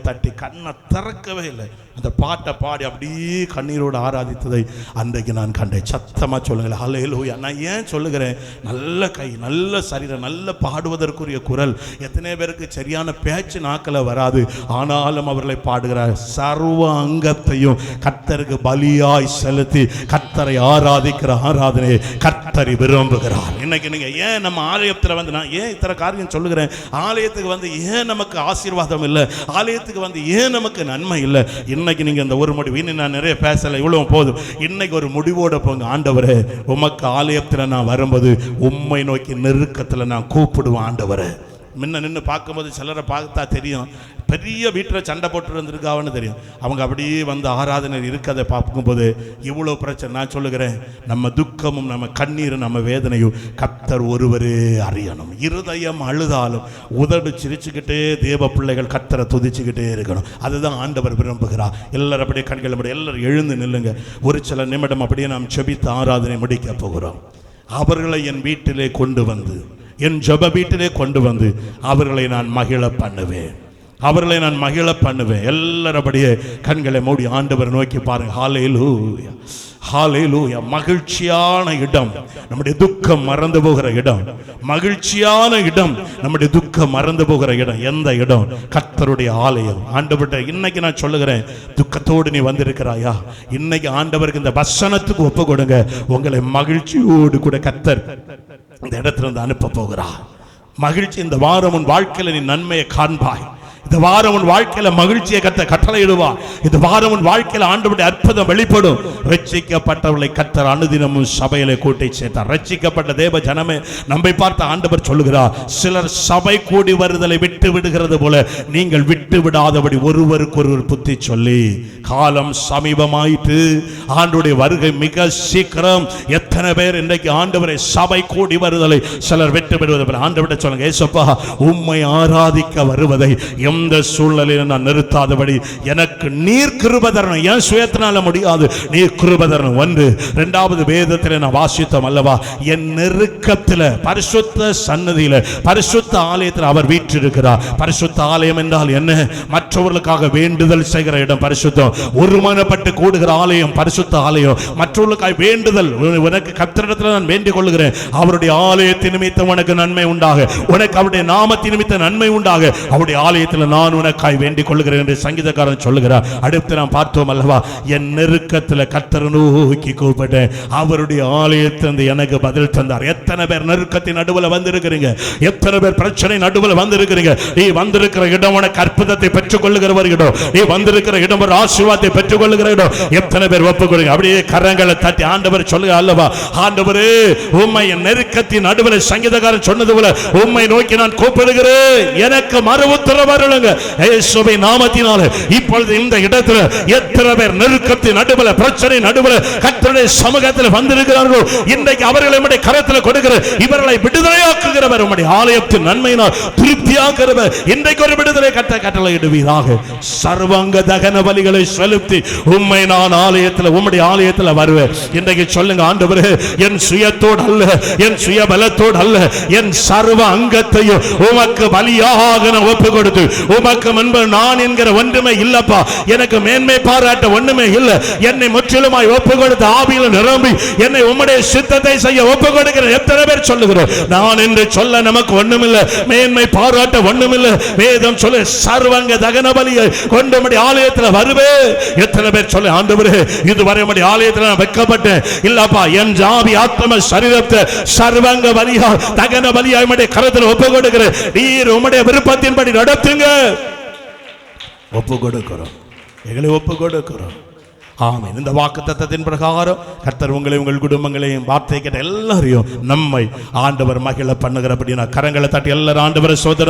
தட்டி கண்ணை திறக்கவே இல்லை. அந்த பாட்டை பாடி அப்படியே கண்ணீரோடு ஆராதித்ததை அன்றைக்கு நான் கண்டேன். சத்தமாக சொல்லுங்களேன், ஹல்லேலூயா. நான் ஏன் சொல்லுகிறேன், நல்ல கை, நல்ல சரீரம், நல்ல பாடுவதற்குரிய குரல். எத்தனை பேருக்கு சரியான பேச்சு நாக்கில் வராது, ஆனாலும் அவர்களை பாடுகிறார். சர்வ அங்கத்தையும் கர்த்தருக்கு பலியாய் செலுத்தி கர்த்தரை ஆராதிக்கிற ஆராதனையை கர்த்தரை விரும்புகிறார். இன்னைக்கு நீங்க ஏன் நம்ம ஆலயத்தில் வந்து, நான் ஏன் இத்தனை காரியம் சொல்லுகிறேன், ஆலயத்துக்கு வந்து ஏன் நமக்கு ஆசீர்வாதம் இல்லை, ஆலயத்துக்கு வந்து ஏன் நமக்கு நன்மை இல்லை. இன்னைக்கு நீங்க இந்த ஒரு முடிவு, இன்னும் நான் நிறைய பேசல, இவ்வளவு போதும். இன்னைக்கு ஒரு முடிவோட போங்க. ஆண்டவரே, உமக்கு ஆலயத்தில் நான் வரும்போது உம்மை நோக்கி நெருக்கத்தில் நான் கூப்பிடுவேன். ஆண்டவரே, முன்ன நின்று பார்க்கும்போது சிலரை பார்த்தா தெரியும், பெரிய வீட்டில் சண்டை போட்டு இருந்திருக்காவன்னு தெரியும். அவங்க அப்படியே வந்து ஆராதனை இருக்கதை பார்க்கும்போது இவ்வளோ பிரச்சனை. நான் சொல்லுகிறேன், நம்ம துக்கமும் நம்ம கண்ணீரும் நம்ம வேதனையும் கர்த்தர் ஒருவரே அறியணும். இருதயம் அழுதாலும் உதடு சிரிச்சுக்கிட்டே தேவ பிள்ளைகள் கர்த்தரை துதிச்சுக்கிட்டே இருக்கணும். அதுதான் ஆண்டவர் விரும்புகிறார். எல்லாரும் அப்படியே கண்கள் அப்படி எல்லாரும் எழுந்து நில்லுங்க. ஒரு சில நிமிடம் அப்படியே நாம் செபித்து ஆராதனை முடிக்க போகிறோம். அவர்களை என் வீட்டிலே கொண்டு வந்து, என் ஜெப வீட்டிலே கொண்டு வந்து அவர்களை நான் மகிழ பண்ணுவேன், அவர்களை நான் மகிழ பண்ணுவேன். எல்லாரபடியே கண்களை மூடி ஆண்டவர் நோக்கி பாருங்க. ஹல்லேலூயா, ஹல்லேலூயா. மகிழ்ச்சியான இடம், நம்முடைய துக்கம் மறந்து போகிற இடம். மகிழ்ச்சியான இடம், நம்முடைய துக்கம் மறந்து போகிற இடம். எந்த இடம்? கர்த்தருடைய ஆலயம். ஆண்டவர்கிட்ட இன்னைக்கு நான் சொல்லுகிறேன், துக்கத்தோடு நீ வந்திருக்கிறாயா, இன்னைக்கு ஆண்டவருக்கு இந்த வசனத்துக்கு ஒப்பு கொடுங்க. உங்களை மகிழ்ச்சியோடு கூட கர்த்தர் இந்த இடத்துல இருந்து அனுப்ப போகிறார். மகிழ்ச்சி. இந்த வாரம் உன் வாழ்க்கையில நீ நன்மையை காண்பாய். இந்த வாரம் உன் வாழ்க்கையில மகிழ்ச்சியை கட்டளையிடுவார். இந்த வாரம் உன் வாழ்க்கையில ஆண்டவருடைய அற்புதம் வெளிப்படும். ரட்சிக்கப்பட்டவர்களை கர்த்தர் அனுதினமும் சபையிலே கூட்டி சேர்த்தார். ரட்சிக்கப்பட்ட தேவ ஜனமே, நம்மை பார்த்த ஆண்டவர் சொல்லுகிறார், சிலர் சபை கூடி வருதலை விட்டு விடுகிறது போல நீங்கள் விட்டு விடாதபடி ஒருவருக்கு ஒருவர் புத்தி சொல்லி, காலம் சமீபமாயிட்டு, ஆண்டவருடைய வருகை மிக சீக்கிரம். எத்தனை பேர் இன்றைக்கு ஆண்டவரை சபை கூடி வருதலை சிலர் விட்டு விடுவது போல ஆண்டவர்கிட்ட சொல்லுங்க, ஏசப்பா, உம்மை ஆராதிக்க வருவதை எந்த சூழ்நிலையில நான் நிறுத்தாதபடி எனக்கு நீர் கிருபை தரணும். என் சுயத்தினால முடியாது, நீர் கிருபை தரணும். ஒன்று. இரண்டாவது, வேதத்தில் நான் வாசித்தோம் அல்லவா, என் நெருக்கத்தில் பரிசுத்த சன்னதியில, பரிசுத்த ஆலயத்தில் அவர் வீற்றிருக்கிறார். பரிசுத்த ஆலயம் என்றால் என்ன? மற்றவர்களுக்காக வேண்டுதல் செய்கிற இடம் பரிசுத்தம். ஒருமனப்பட்டு கூடுகிற ஆலயம் பரிசுத்த ஆலயம். மற்றவர்களுக்காக வேண்டுதல், உனக்கு கர்த்தரிடத்தில் நான் வேண்டிக் கொள்கிறேன், அவருடைய ஆலயத்தின் நிமித்தம் உனக்கு நன்மை உண்டாக, உனக்கு அவருடைய நாமத்தின் நிமித்தம் நன்மை உண்டாக, அவருடைய ஆலயத்தில் நான் உனக்காய் வேண்டிக் கொள்கிறேன் என்று சங்கீதக்காரன் சொல்லுகிறார். அடுத்து நாம் பார்த்தோம் அல்லவா, என் நெருக்கத்தில் கர்த்தரை நோக்கி கூப்பிட்டேன், அவருடைய ஆலயத்திலிருந்து எனக்கு பதில் தந்தார். எத்தனை பேர் நெருக்கத்தின் நடுவில் வந்திருக்கிறீங்க? எத்தனை பேர் பிரச்சனை நடுவில் வந்திருக்கிறீங்க? நீ வந்திருக்கிற இடம் உனக்கு அற்புதத்தை பெற்றுக் கொள்ளுகிற ஒரு இடம். நீ வந்திருக்கிற இடம் ஒரு ஆசீர்வாதத்தை பெற்றுக் கொள்ளுகிற இடம். எத்தனை பேர் ஒப்புக்கொள்ளுங்க? அப்படியே கரங்களை தட்டி ஆண்டவர் சொல்லுங்க அல்லவா, ஆண்டவரே, உம்மை என் நெருக்கத்தின் நடுவில் சங்கீதக்காரன் சொன்னது போல உம்மை நோக்கி நான் கூப்பிடுகிறேன், எனக்கு மறு உத்தரவு இயேசுவின் நாமத்தினாலே. இப்பொழுது இந்த இடத்துல எத்தனை பேர் நெருக்கத்தின் நடுவில், பிரச்சனை நடுவில் கர்த்தருடைய சமூகத்தில் வந்திருக்கிறார்கள்? இன்றைக்கு அவர்களை உம்முடைய கரத்தில் கொடுக்கிற, இவர்களை விடுதலையாக்குகிறவர், உம்முடைய ஆலயத்தின் நன்மையினால் திருப்தியாக்குகிறவர். இன்றைக்கு ஒரு விடுதலை கட்டளையிடுவீராக. சர்வாங்க தகன பலிகளை செலுத்தி உம்மை நான் ஆலயத்தில், உம்முடைய ஆலயத்தில் வருவேன். இன்றைக்கு சொல்லுங்க, ஆண்டவரே, என் சுயத்தோடு அல்ல, என் சுய பலத்தோடு அல்ல, என் சர்வ அங்கத்தையும் உமக்கு பலியாக நான் ஒப்பு கொடுத்து, உமக்கு முன்பு நான் என்கிற ஒன்றுமே இல்லப்பா, எனக்கு மேன்மை பாராட்ட ஒண்ணுமே இல்லை, என்னை முற்றிலுமாய் ஒப்பு கொடுத்து ஆவியில் நிரம்பி என்னை உம்முடைய சித்தத்தை செய்ய ஒப்பு கொடுக்கிற எத்தனை பேர் சொல்லுகிறோம்? நான் என்று சொல்ல நமக்கு ஒண்ணுமில்லை, மேன்மை பாராட்ட ஒண்ணுமில்லை. வேதம் சொல்ல சர்வங்க தகன பலியை கொண்டு உம்முடைய ஆலயத்தில் வருவே. எத்தனை பேர் சொல்ல, ஆண்டவரே, இதுவரை உம்முடைய ஆலயத்தில் நான் வைக்கப்பட்டேன் இல்லப்பா, என் ஆவி ஆத்ம சரீரத்தை சர்வங்க பலியா தகன பலியா உம்முடைய கரத்தில் ஒப்பு கொடுக்கிறேன், நீர் உம்முடைய விருப்பத்தின்படி நடத்துங்க. ஒப்பு கொடுக்கிறோம், எங்களை ஒப்பு கொடுக்கிறோம். ஆமென். இந்த வாக்குத்தத்தத்தின் பிரகாரம் கர்த்தர் உங்களை, உங்கள் குடும்பங்களையும், வார்த்தை கேட்ட எல்லாரையும் நம்மை ஆண்டவர் மகிழ பண்ணுகிறபடி கரங்களை தட்டி எல்லாரும் ஆண்டவரை சோதனை